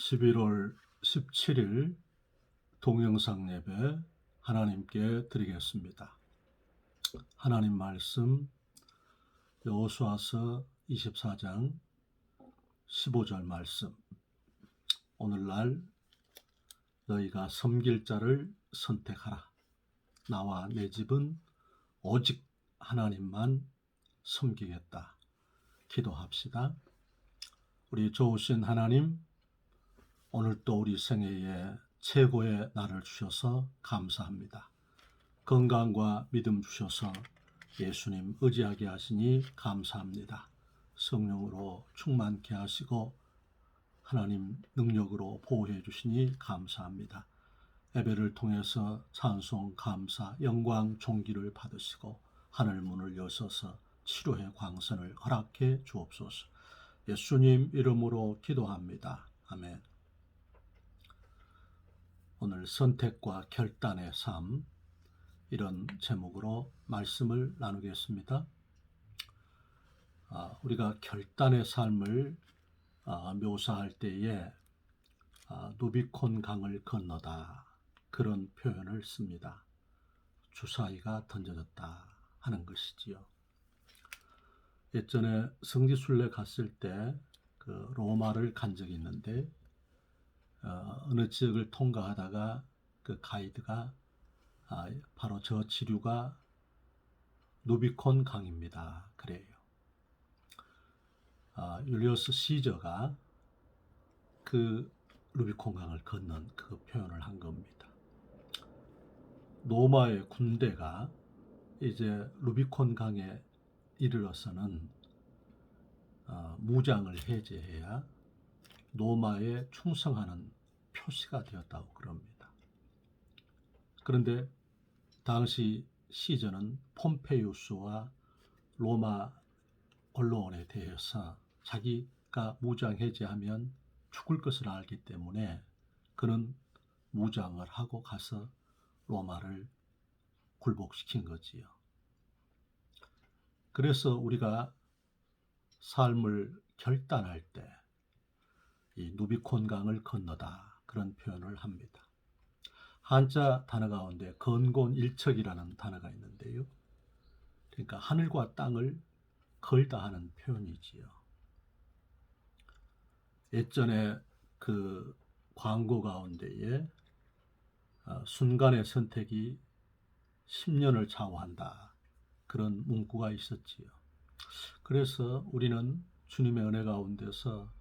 11월 17일 동영상 예배 하나님께 드리겠습니다. 하나님 말씀 여호수아서 24장 15절 말씀. 오늘날 너희가 섬길 자를 선택하라. 나와 내 집은 오직 하나님만 섬기겠다. 기도합시다. 우리 좋으신 하나님, 오늘 또 우리 생애에 최고의 날을 주셔서 감사합니다. 건강과 믿음 주셔서 예수님 의지하게 하시니 감사합니다. 성령으로 충만케 하시고 하나님 능력으로 보호해 주시니 감사합니다. 예배를 통해서 찬송, 감사, 영광, 존귀를 받으시고 하늘 문을 여셔서 치료의 광선을 허락해 주옵소서. 예수님 이름으로 기도합니다. 아멘. 오늘 선택과 결단의 삶, 이런 제목으로 말씀을 나누겠습니다. 우리가 결단의 삶을 묘사할 때에 누비콘 강을 건너다, 그런 표현을 씁니다. 주사위가 던져졌다 하는 것이지요. 예전에 성지순례 갔을 때 그 로마를 간 적이 있는데 어느 지역을 통과하다가 그 가이드가 바로 저 지류가 누비콘 강입니다. 그래요. 율리우스 시저가 그 루비콘 강을 건넌 그 표현을 한 겁니다. 로마의 군대가 이제 루비콘 강에 이르러서는 무장을 해제해야 로마에 충성하는 표시가 되었다고 그럽니다. 그런데 당시 시저는 폼페이우스와 로마 언론에 대해서 자기가 무장 해제하면 죽을 것을 알기 때문에 그는 무장을 하고 가서 로마를 굴복시킨 거지요. 그래서 우리가 삶을 결단할 때 이 누비콘 강을 건너다, 그런 표현을 합니다. 한자 단어 가운데 건곤일척이라는 단어가 있는데요. 그러니까 하늘과 땅을 걸다 하는 표현이지요. 예전에 그 광고 가운데에 순간의 선택이 10년을 좌우한다, 그런 문구가 있었지요. 그래서 우리는 주님의 은혜 가운데서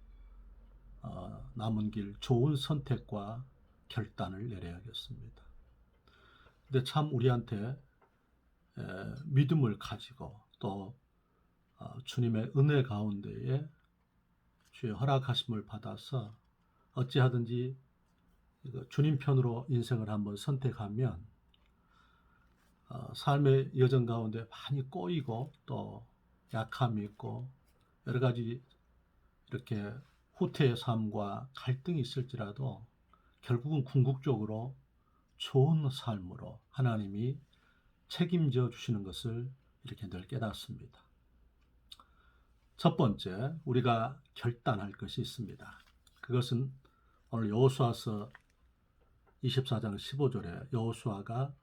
남은 길 좋은 선택과 결단을 내려야겠습니다. 근데 참 우리한테 믿음을 가지고 또 주님의 은혜 가운데에 주의 허락하심을 받아서 어찌하든지 주님 편으로 인생을 한번 선택하면 삶의 여정 가운데 많이 꼬이고 또 약함이 있고 여러 가지 이렇게 후퇴의 삶과 갈등이 있을지라도 결국은 궁극적으로 좋은 삶으로 하나님이 책임져 주시는 것을 이렇게 늘 깨닫습니다. 첫 번째, 우리가 결단할 것이 있습니다. 그것은 오늘 여호수아서 24장 15절에 여호수아가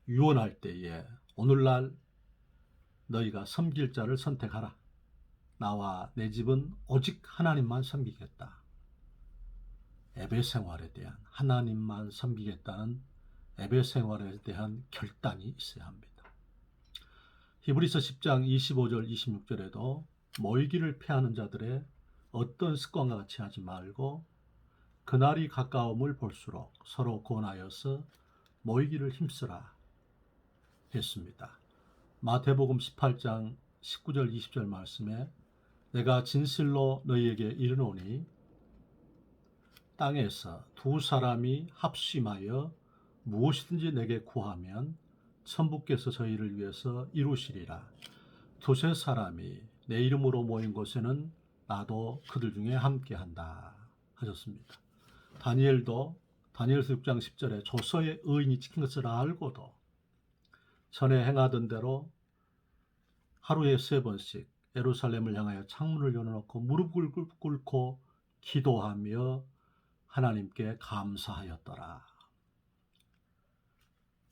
유언할 때에 오늘날 너희가 섬길 자를 선택하라. 나와 내 집은 오직 하나님만 섬기겠다. 예배 생활에 대한, 하나님만 섬기겠다는 예배 생활에 대한 결단이 있어야 합니다. 히브리서 10장 25절 26절에도 모이기를 피하는 자들의 어떤 습관과 같이 하지 말고 그날이 가까움을 볼수록 서로 권하여서 모이기를 힘쓰라 했습니다. 마태복음 18장 19절 20절 말씀에 내가 진실로 너희에게 이르노니 땅에서 두 사람이 합심하여 무엇이든지 내게 구하면 천부께서 저희를 위해서 이루시리라. 두세 사람이 내 이름으로 모인 곳에는 나도 그들 중에 함께한다 하셨습니다. 다니엘도 다니엘서 6장 10절에 조서의 의인이 지킨 것을 알고도 전에 행하던 대로 하루에 3번씩 예루살렘을 향하여 창문을 열어놓고 무릎을 꿇고 기도하며 하나님께 감사하였더라.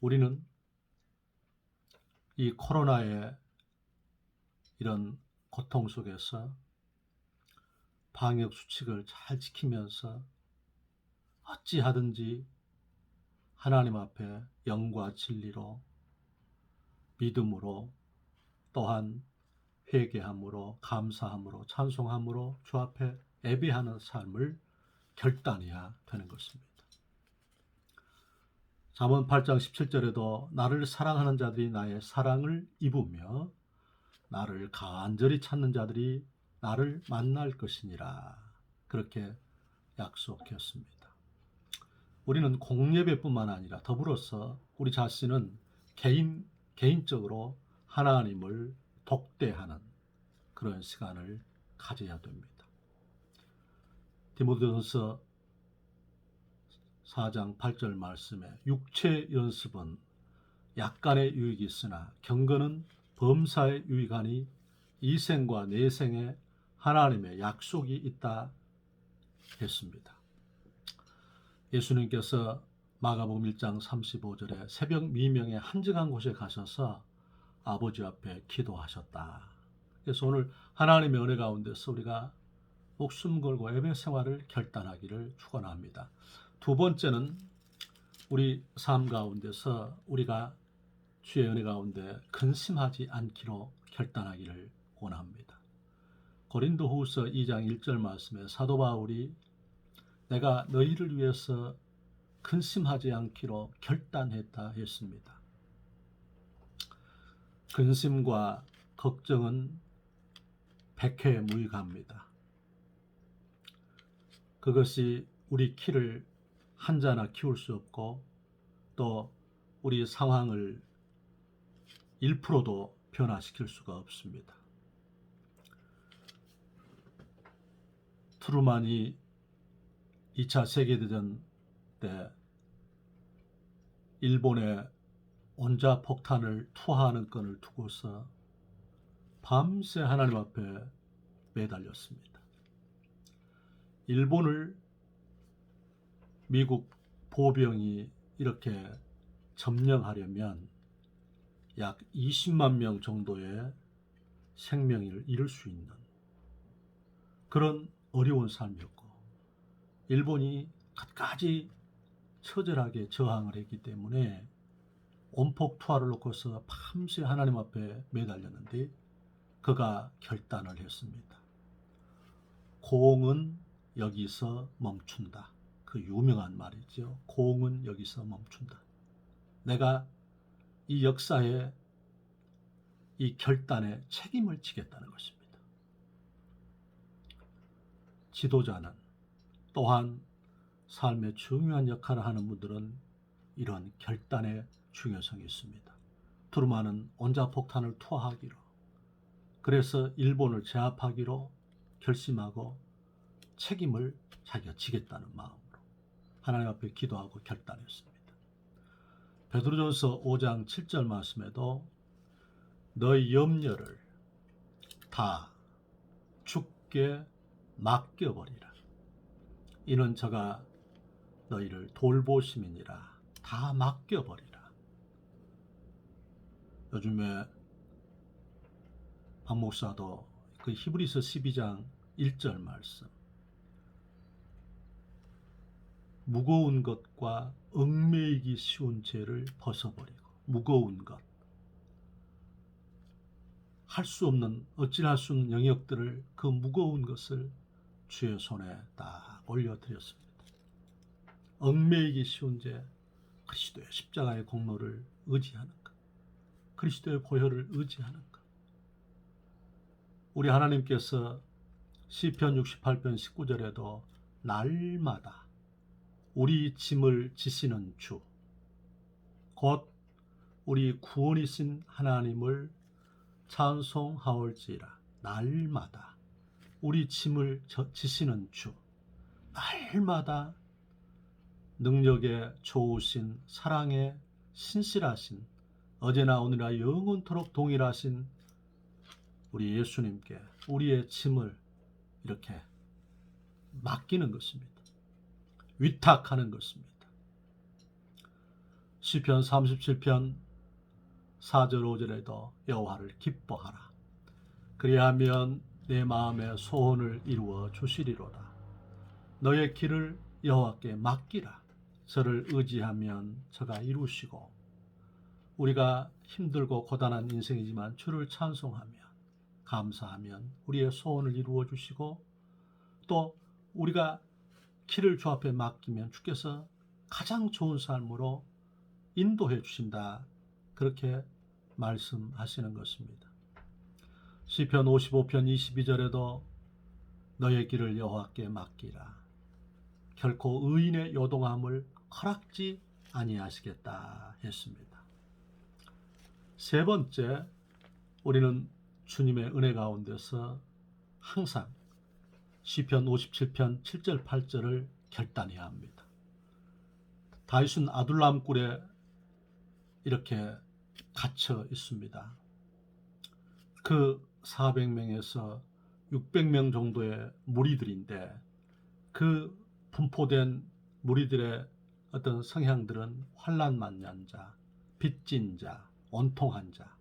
우리는 이 코로나의 이런 고통 속에서 방역 수칙을 잘 지키면서 어찌하든지 하나님 앞에 영과 진리로, 믿음으로, 또한 회개함으로, 감사함으로, 찬송함으로 주 앞에 예배하는 삶을 결단해야 되는 것입니다. 잠언 8장 17절에도 나를 사랑하는 자들이 나의 사랑을 입으며 나를 간절히 찾는 자들이 나를 만날 것이니라, 그렇게 약속했습니다. 우리는 공예배뿐만 아니라 더불어서 우리 자신은 개인적으로 하나님을 독대하는 그런 시간을 가져야 됩니다. 디모데전서 4장 8절 말씀에 육체 연습은 약간의 유익이 있으나 경건은 범사에 유익하니 이 생과 내생에 하나님의 약속이 있다 했습니다. 예수님께서 마가복음 1장 35절에 새벽 미명에 한적한 곳에 가셔서 아버지 앞에 기도하셨다. 그래서 오늘 하나님의 은혜 가운데서 우리가 목숨 걸고 예배 생활을 결단하기를 축원합니다. 두 번째는 우리 삶 가운데서 우리가 주의 은혜 가운데 근심하지 않기로 결단하기를 원합니다. 고린도후서 2장 1절 말씀에 사도 바울이 내가 너희를 위해서 근심하지 않기로 결단했다 했습니다. 근심과 걱정은 백해무익합니다. 그것이 우리 키를 한자나 키울 수 없고 또 우리 상황을 1%도 변화시킬 수가 없습니다. 트루만이 2차 세계대전 때 일본에 원자폭탄을 투하하는 건을 두고서 밤새 하나님 앞에 매달렸습니다. 일본을 미국 보병이 이렇게 점령하려면 약 20만 명 정도의 생명을 잃을 수 있는 그런 어려운 삶이었고, 일본이 끝까지 처절하게 저항을 했기 때문에 온폭 투하를 놓고서 밤새 하나님 앞에 매달렸는데 그가 결단을 했습니다. 공은 여기서 멈춘다. 그 유명한 말이죠. 공은 여기서 멈춘다. 내가 이 역사에 이 결단에 책임을 지겠다는 것입니다. 지도자는 또한 삶의 중요한 역할을 하는 분들은 이런 결단의 중요성이 있습니다. 트루만은 원자폭탄을 투하하기로, 그래서 일본을 제압하기로 결심하고 책임을 자기가 지겠다는 마음으로 하나님 앞에 기도하고 결단했습니다. 베드로전서 5장 7절 말씀에도 너희 염려를 다 주께 맡겨버리라. 이는 저가 너희를 돌보심이니라. 다 맡겨버리라. 요즘에 박 목사도 그 히브리서 12장 1절 말씀, 무거운 것과 얽매이기 쉬운 죄를 벗어버리고, 무거운 것, 할 수 없는, 어찌할 수 없는 영역들을, 그 무거운 것을 주의 손에 딱 올려드렸습니다. 얽매이기 쉬운 죄, 그리스도의 십자가의 공로를 의지하는 것, 그리스도의 보혈을 의지하는 것. 우리 하나님께서 시편 68편 19절에도 날마다 우리 짐을 지시는 주, 곧 우리 구원이신 하나님을 찬송하올지라. 날마다 우리 짐을 지시는 주, 날마다 능력에 좋으신, 사랑에 신실하신, 어제나 오늘나 영원토록 동일하신 우리 예수님께 우리의 짐을 이렇게 맡기는 것입니다. 위탁하는 것입니다. 시편 37편 4절 5절에도 여호와를 기뻐하라. 그리하면 내 마음의 소원을 이루어 주시리로다. 너의 길을 여호와께 맡기라. 저를 의지하면 저가 이루시고, 우리가 힘들고 고단한 인생이지만 주를 찬송하며 감사하면 우리의 소원을 이루어 주시고, 또 우리가 길을 주 앞에 맡기면 주께서 가장 좋은 삶으로 인도해 주신다. 그렇게 말씀하시는 것입니다. 시편 55편 22절에도 너의 길을 여호와께 맡기라. 결코 의인의 요동함을 허락지 아니하시겠다 했습니다. 세 번째, 우리는 주님의 은혜 가운데서 항상 시편 57편 7절 8절을 결단해야 합니다. 다윗은 아둘람 굴에 이렇게 갇혀 있습니다. 그 400명에서 600명 정도의 무리들인데, 그 분포된 무리들의 어떤 성향들은 환난 만난 자, 빚진 자, 원통한 자.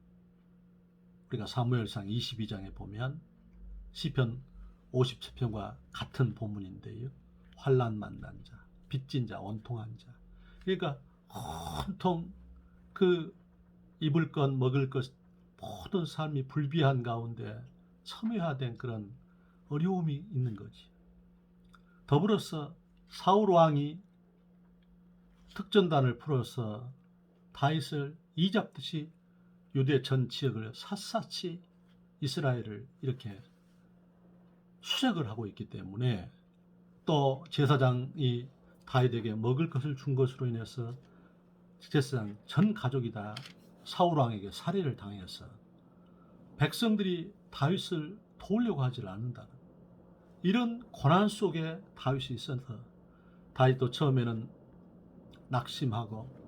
우리가 사무엘상 22장에 보면 시편 57편과 같은 본문인데요. 환난 만난 자, 빚진 자, 원통한 자. 그러니까 온통 그 입을 것, 먹을 것, 모든 삶이 불비한 가운데 첨예화된 그런 어려움이 있는 거지. 더불어서 사울 왕이 특전단을 풀어서 다윗을 이잡듯이 유대 전 지역을 샅샅이 이스라엘을 이렇게 수색을 하고 있기 때문에, 또 제사장이 다윗에게 먹을 것을 준 것으로 인해서 제사장 전 가족이 다 사울 왕에게 살해를 당해서 백성들이 다윗을 도우려고 하지 않는다는 이런 고난 속에 다윗이 있어서, 다윗도 처음에는 낙심하고,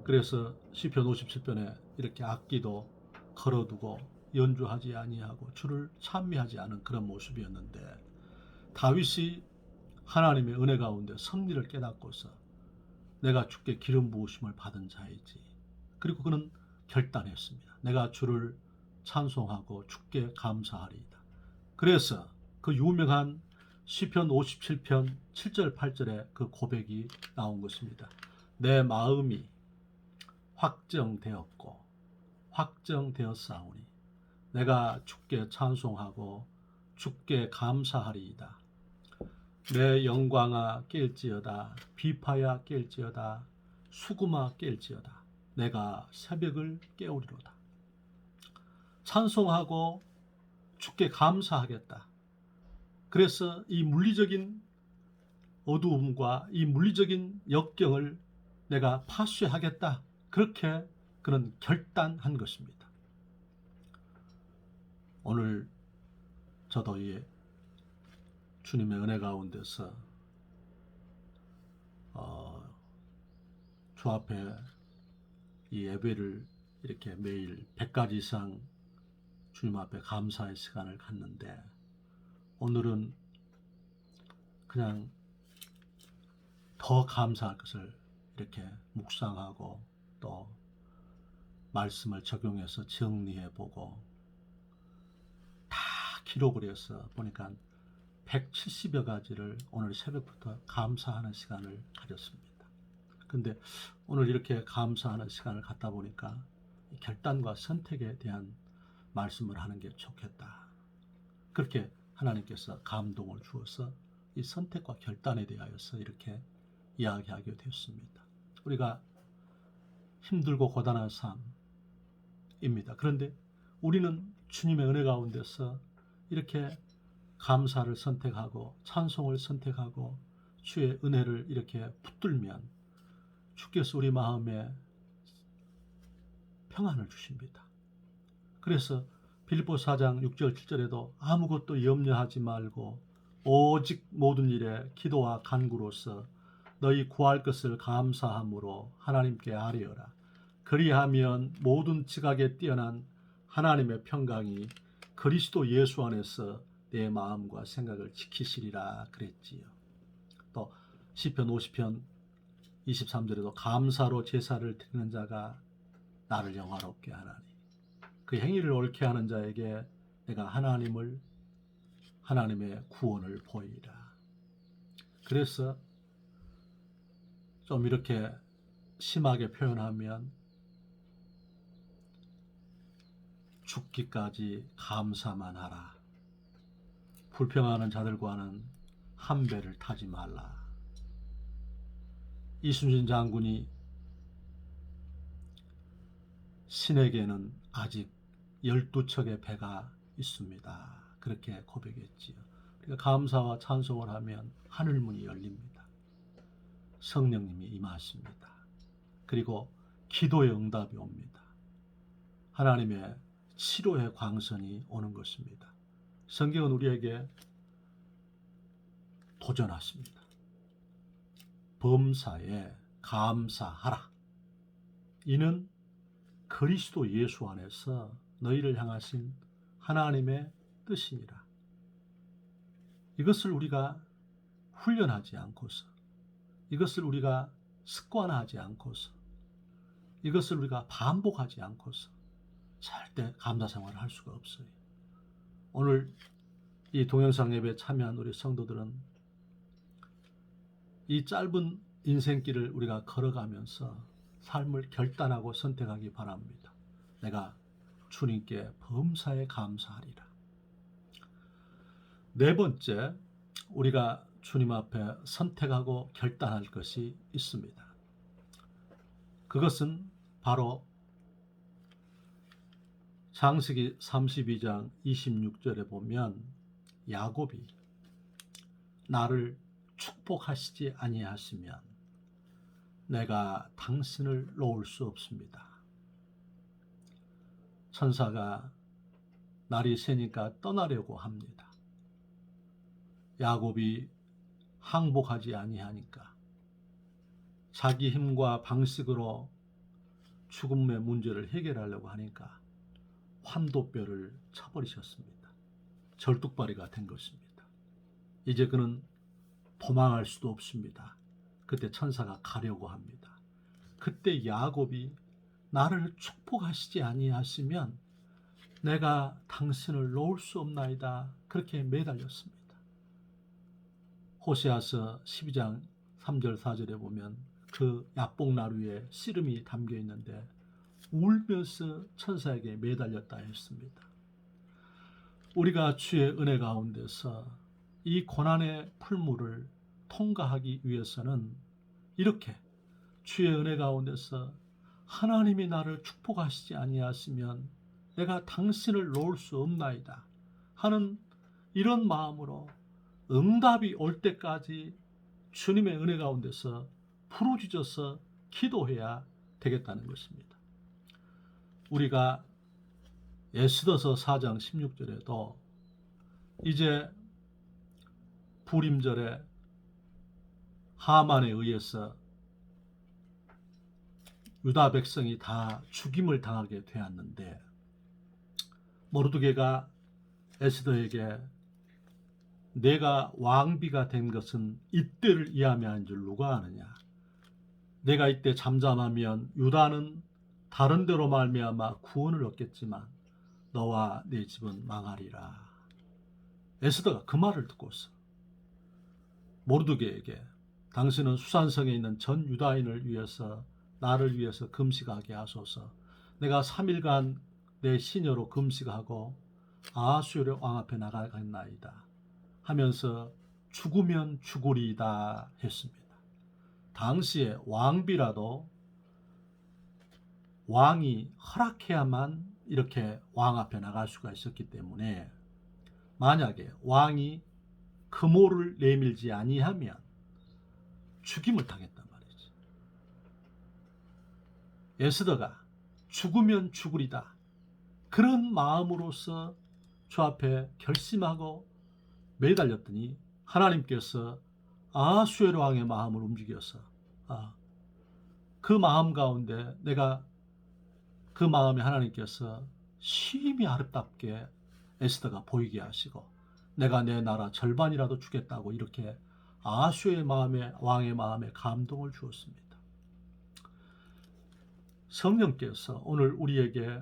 그래서 시편 57편에 이렇게 악기도 걸어두고 연주하지 아니하고 주를 찬미하지 않은 그런 모습이었는데, 다윗이 하나님의 은혜 가운데 섭리를 깨닫고서 내가 주께 기름 부으심을 받은 자이지. 그리고 그는 결단했습니다. 내가 주를 찬송하고 주께 감사하리이다. 그래서 그 유명한 시편 57편 7절 8절에 그 고백이 나온 것입니다. 내 마음이 확정되었사오니 내가 주께 찬송하고 주께 감사하리이다. 내 영광아 깰지어다. 비파야 깰지어다. 수금아 깰지어다. 내가 새벽을 깨우리로다. 찬송하고 주께 감사하겠다. 그래서 이 물리적인 어두움과 이 물리적인 역경을 내가 파쇄하겠다. 그렇게 그는 결단한 것입니다. 오늘 저도 이 주님의 은혜 가운데서 주 앞에 이 예배를 이렇게 매일 100가지 이상 주님 앞에 감사의 시간을 갖는데, 오늘은 그냥 더 감사할 것을 이렇게 묵상하고 또 말씀을 적용해서 정리해보고 다 기록을 해서 보니까 170여 가지를 오늘 새벽부터 감사하는 시간을 가졌습니다. 근데 오늘 이렇게 감사하는 시간을 갖다 보니까 결단과 선택에 대한 말씀을 하는 게 좋겠다. 그렇게 하나님께서 감동을 주어서 이 선택과 결단에 대하여서 이렇게 이야기하게 되었습니다. 우리가 힘들고 고단한 삶입니다. 그런데 우리는 주님의 은혜 가운데서 이렇게 감사를 선택하고 찬송을 선택하고 주의 은혜를 이렇게 붙들면 주께서 우리 마음에 평안을 주십니다. 그래서 빌립보 4장 6절 7절에도 아무것도 염려하지 말고 오직 모든 일에 기도와 간구로서 너희 구할 것을 감사함으로 하나님께 아뢰어라. 그리하면 모든 지각에 뛰어난 하나님의 평강이 그리스도 예수 안에서 내 마음과 생각을 지키시리라 그랬지요. 또 시편 50편 23절에도 감사로 제사를 드리는 자가 나를 영화롭게 하나니 그 행위를 옳게 하는 자에게 내가 하나님의 구원을 보이리라. 그래서 좀 이렇게 심하게 표현하면 죽기까지 감사만 하라. 불평하는 자들과는 한 배를 타지 말라. 이순신 장군이 신에게는 아직 12척의 배가 있습니다. 그렇게 고백했지요. 그러니까 감사와 찬송을 하면 하늘문이 열립니다. 성령님이 임하십니다. 그리고 기도의 응답이 옵니다. 하나님의 치료의 광선이 오는 것입니다. 성경은 우리에게 도전하십니다. 범사에 감사하라. 이는 그리스도 예수 안에서 너희를 향하신 하나님의 뜻이니라. 이것을 우리가 훈련하지 않고서, 이것을 우리가 습관하지 않고서, 이것을 우리가 반복하지 않고서 절대 감사 생활을 할 수가 없어요. 오늘 이 동영상 예배에 참여한 우리 성도들은 이 짧은 인생길을 우리가 걸어가면서 삶을 결단하고 선택하기 바랍니다. 내가 주님께 범사에 감사하리라. 네 번째, 우리가 주님 앞에 선택하고 결단할 것이 있습니다. 그것은 바로 창세기 32장 26절에 보면 야곱이 나를 축복하시지 아니하시면 내가 당신을 놓을 수 없습니다. 천사가 날이 새니까 떠나려고 합니다. 야곱이 항복하지 아니하니까 자기 힘과 방식으로 죽음의 문제를 해결하려고 하니까 환도뼈를 쳐버리셨습니다. 절뚝발이가 된 것입니다. 이제 그는 도망할 수도 없습니다. 그때 천사가 가려고 합니다. 그때 야곱이 나를 축복하시지 아니하시면 내가 당신을 놓을 수 없나이다. 그렇게 매달렸습니다. 호세아서 12장 3절 4절에 보면 그 약복나루에 씨름이 담겨 있는데 울면서 천사에게 매달렸다 했습니다. 우리가 주의 은혜 가운데서 이 고난의 풀무를 통과하기 위해서는 이렇게 주의 은혜 가운데서 하나님이 나를 축복하시지 아니하시면 내가 당신을 놓을 수 없나이다 하는 이런 마음으로 응답이 올 때까지 주님의 은혜 가운데서 부르짖어서 기도해야 되겠다는 것입니다. 우리가 에스더서 4장 16절에도 이제 부림절에 하만에 의해서 유다 백성이 다 죽임을 당하게 되었는데 모르드게가 에스더에게 내가 왕비가 된 것은 이때를 이하면 줄 누가 아느냐. 내가 이때 잠잠하면 유다는 다른 데로 말미암아 구원을 얻겠지만 너와 네 집은 망하리라. 에스더가 그 말을 듣고서 모르드게에게 당신은 수산성에 있는 전 유다인을 위해서 나를 위해서 금식하게 하소서. 내가 3일간 내 시녀로 금식하고 아하수에르 왕 앞에 나가겠나이다 하면서 죽으면 죽으리이다 했습니다. 당시에 왕비라도 왕이 허락해야만 이렇게 왕 앞에 나갈 수가 있었기 때문에 만약에 왕이 금오를 내밀지 아니하면 죽임을 당했단 말이지. 에스더가 죽으면 죽으리다 그런 마음으로서 주 앞에 결심하고 매달렸더니 하나님께서 아하수에르 왕의 마음을 움직여서 그 마음 가운데 내가 그 마음에 하나님께서 심히 아름답게 에스더가 보이게 하시고 내가 내 나라 절반이라도 주겠다고 이렇게 아하수의 마음에, 왕의 마음에 감동을 주었습니다. 성령께서 오늘 우리에게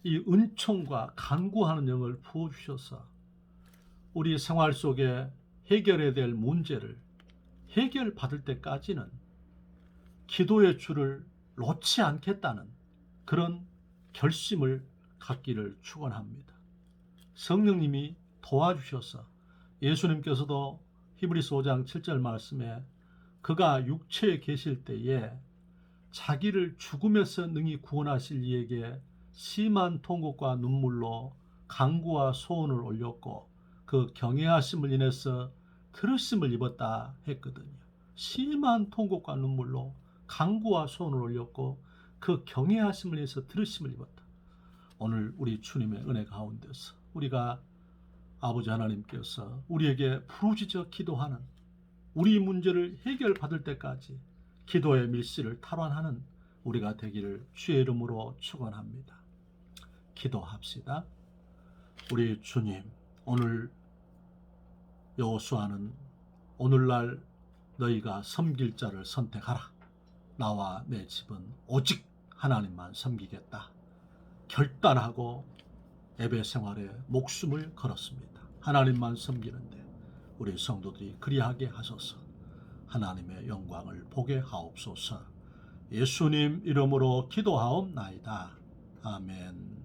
이 은총과 간구하는 영을 부어주셔서 우리 생활 속에 해결해야 될 문제를 해결받을 때까지는 기도의 줄을 놓지 않겠다는 그런 결심을 갖기를 축원합니다. 성령님이 도와주셔서 예수님께서도 히브리서 5장 7절 말씀에 그가 육체에 계실 때에 자기를 죽음에서 능히 구원하실 이에게 심한 통곡과 눈물로 간구와 소원을 올렸고 그 경외하심을 인해서 들으심을 입었다 했거든요. 심한 통곡과 눈물로 간구와 소원을 올렸고 그 경외하심을 인해서 들으심을 입었다. 오늘 우리 주님의 은혜 가운데서 우리가 아버지 하나님께서 우리에게 부르짖어 기도하는 우리 문제를 해결받을 때까지 기도의 밀실을 탈환하는 우리가 되기를 주의 이름으로 축원합니다. 기도합시다. 우리 주님, 오늘 여호수아는 오늘날 너희가 섬길 자를 선택하라. 나와 내 집은 오직 하나님만 섬기겠다. 결단하고 예배 생활에 목숨을 걸었습니다. 하나님만 섬기는데 우리 성도들이 그리하게 하소서. 하나님의 영광을 보게 하옵소서. 예수님 이름으로 기도하옵나이다. 아멘.